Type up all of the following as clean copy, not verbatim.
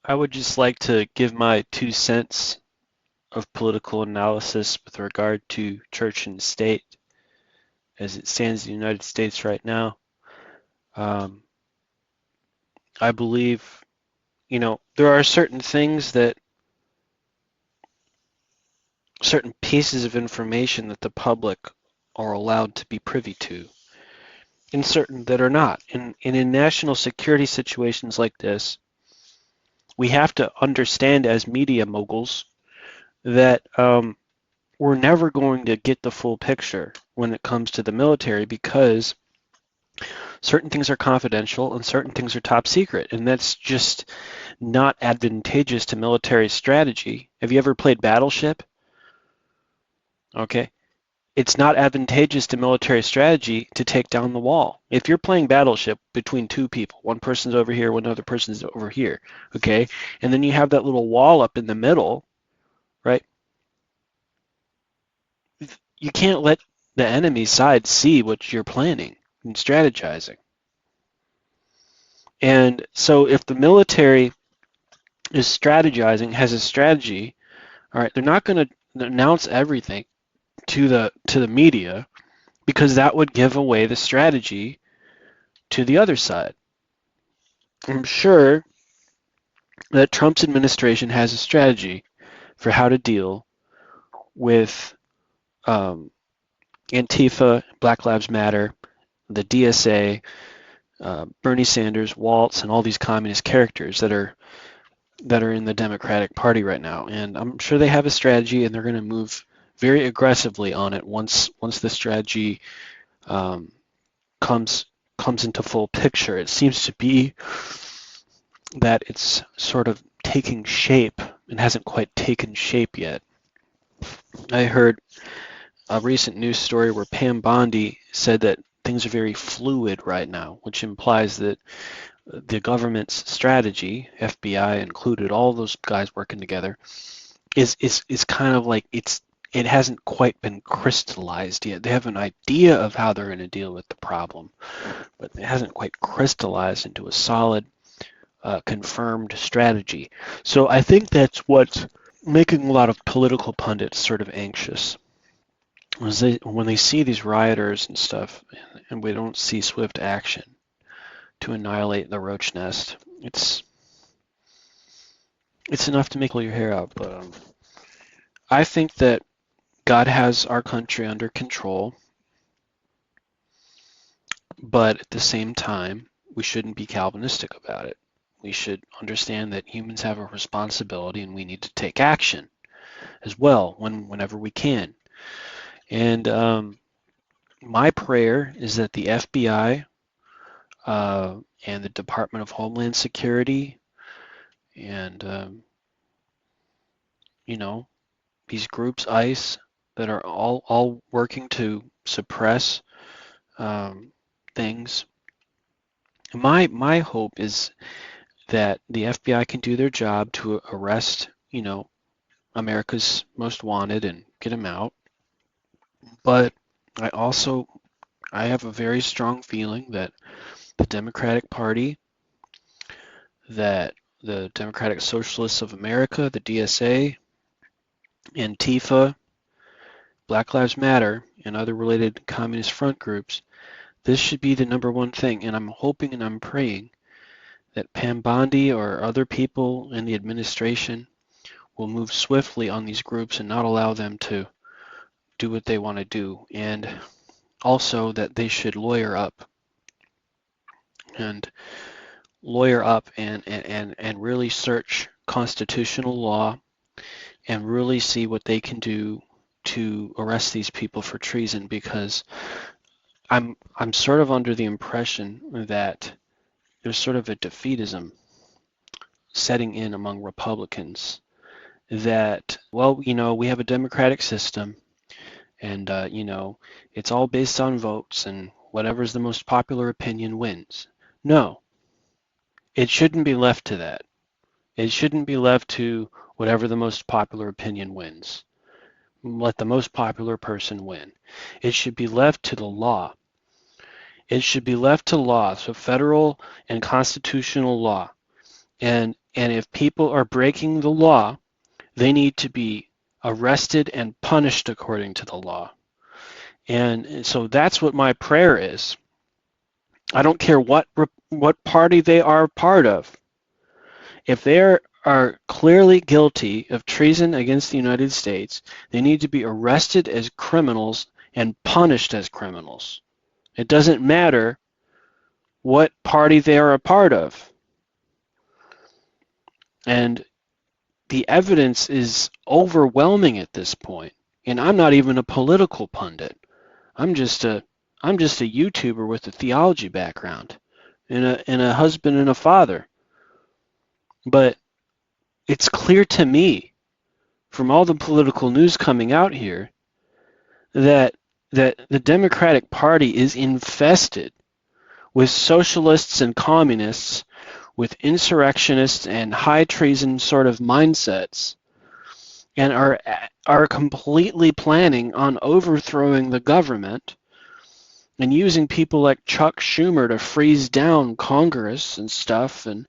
I would just like to give my 2 cents of political analysis with regard to church and state as it stands in the United States right now. Um, I believe, there are certain things certain pieces of information that the public are allowed to be privy to, and certain that are not. And in national security situations like this, we have to understand as media moguls that we're never going to get the full picture when it comes to the military because certain things are confidential and certain things are top secret, and that's just not advantageous to military strategy. Have you ever played Battleship? Okay. It's not advantageous to military strategy to take down the wall. If you're playing Battleship between two people, one person's over here, one other person's over here, okay, and then you have that little wall up in the middle, right? You can't let the enemy side see what you're planning and strategizing. And so if the military is strategizing, has a strategy, all right, they're not going to announce everything to the media because that would give away the strategy to the other side. I'm sure that Trump's administration has a strategy for how to deal with um, Antifa, Black Lives Matter, the DSA, Bernie Sanders, Waltz, and all these communist characters that are in the Democratic Party right now. And I'm sure they have a strategy, and they're going to move very aggressively on it once the strategy um, comes into full picture. It seems to be that it's sort of taking shape and hasn't quite taken shape yet. I heard a recent news story where Pam Bondi said that things are very fluid right now, which implies that the government's strategy, FBI included, all those guys working together, is kind of like it hasn't quite been crystallized yet. They have an idea of how they're going to deal with the problem, but it hasn't quite crystallized into a solid, confirmed strategy. So I think that's what's making a lot of political pundits sort of anxious. When they see these rioters and stuff, and we don't see swift action to annihilate the roach nest, it's enough to make pull your hair out. But I think that God has our country under control, but at the same time, we shouldn't be Calvinistic about it. We should understand that humans have a responsibility and we need to take action as well whenever we can. And my prayer is that the FBI and the Department of Homeland Security and, these groups, ICE, that are all working to suppress things. My hope is that the FBI can do their job to arrest, America's most wanted and get them out. But I have a very strong feeling that the Democratic Party, that the Democratic Socialists of America, the DSA, Antifa, Black Lives Matter, and other related communist front groups, this should be the number one thing. And I'm hoping and I'm praying that Pam Bondi or other people in the administration will move swiftly on these groups and not allow them to do what they want to do. And also that they should lawyer up and really search constitutional law and really see what they can do to arrest these people for treason, because I'm sort of under the impression that there's sort of a defeatism setting in among Republicans that, well, we have a democratic system and, it's all based on votes and whatever's the most popular opinion wins. No, it shouldn't be left to that. It shouldn't be left to whatever the most popular opinion wins. Let the most popular person win. It should be left to the law. It should be left to law, so federal and constitutional law. And And if people are breaking the law, they need to be arrested and punished according to the law. And so that's what my prayer is. I don't care what party they are part of. If they are clearly guilty of treason against the United States, they need to be arrested as criminals and punished as criminals. It doesn't matter what party they are a part of. And the evidence is overwhelming at this point. And I'm not even a political pundit. I'm just a YouTuber with a theology background and a husband and a father. But it's clear to me from all the political news coming out here that the Democratic Party is infested with socialists and communists, with insurrectionists and high treason sort of mindsets, and are completely planning on overthrowing the government and using people like Chuck Schumer to freeze down Congress and stuff. And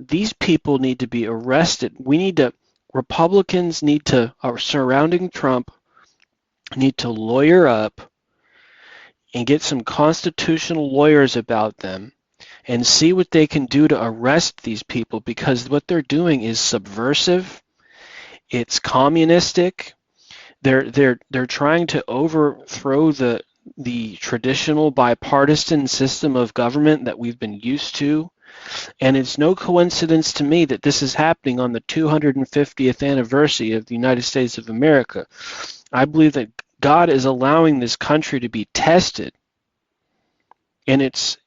these people need to be arrested. Republicans surrounding Trump need to lawyer up and get some constitutional lawyers about them and see what they can do to arrest these people, because what they're doing is subversive. It's communistic. They're trying to overthrow the traditional bipartisan system of government that we've been used to. And it's no coincidence to me that this is happening on the 250th anniversary of the United States of America. I believe that God is allowing this country to be tested in its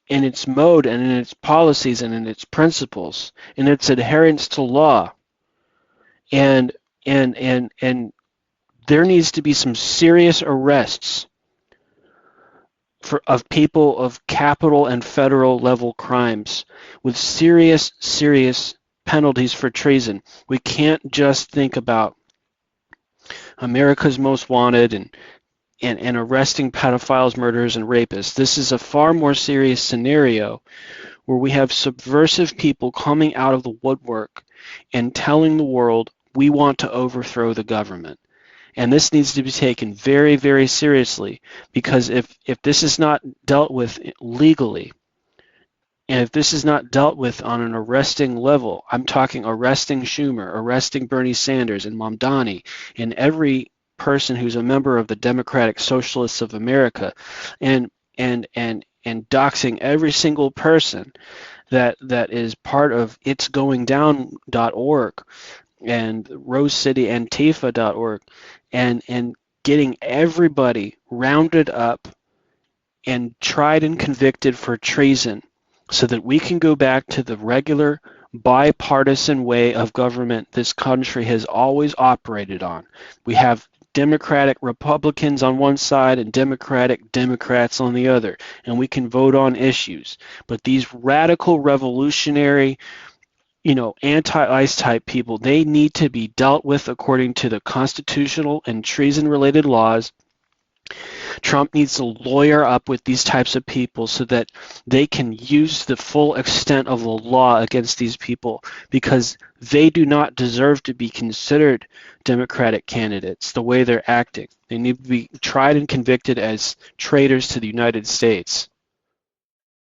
mode and in its policies and in its principles, in its adherence to law. And there needs to be some serious arrests of people of capital and federal level crimes with serious penalties for treason. We can't just think about America's Most Wanted and arresting pedophiles, murderers, and rapists. This is a far more serious scenario where we have subversive people coming out of the woodwork and telling the world, we want to overthrow the government. And this needs to be taken very, very seriously, because if this is not dealt with legally, and if this is not dealt with on an arresting level, I'm talking arresting Schumer, arresting Bernie Sanders and Mamdani, and every person who's a member of the Democratic Socialists of America, and doxing every single person that is part of itsgoingdown.org and rosecityantifa.org, and getting everybody rounded up and tried and convicted for treason, so that we can go back to the regular bipartisan way of government this country has always operated on. We have Democratic Republicans on one side and Democratic Democrats on the other, and we can vote on issues. But these radical revolutionary, anti-ICE type people, they need to be dealt with according to the constitutional and treason-related laws. Trump needs to lawyer up with these types of people so that they can use the full extent of the law against these people, because they do not deserve to be considered Democratic candidates the way they're acting. They need to be tried and convicted as traitors to the United States.